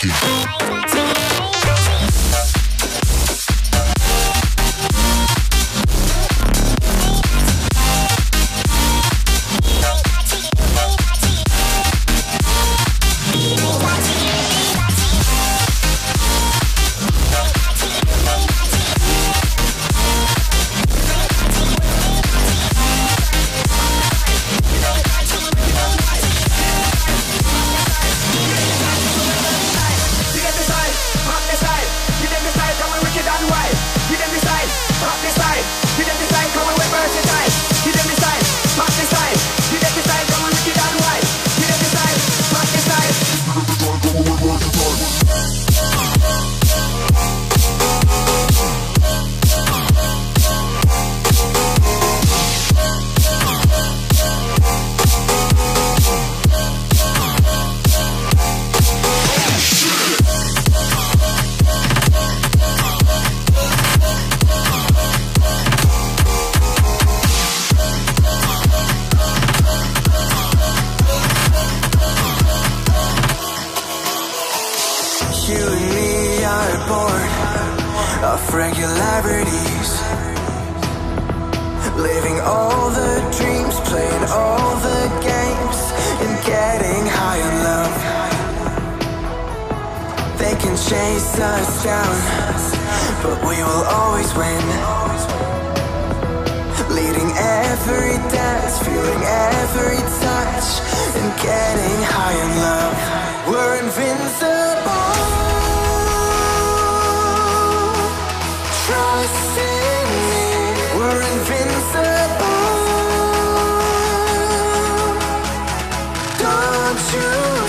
Rocky. You and me are born of regularities, living all the dreams, playing all the games, and getting high on love. They can chase us down, but we will always win. Leading every dance, feeling every touch, and getting high on love. We're invincible. Trust in me, we're invincible. Don't you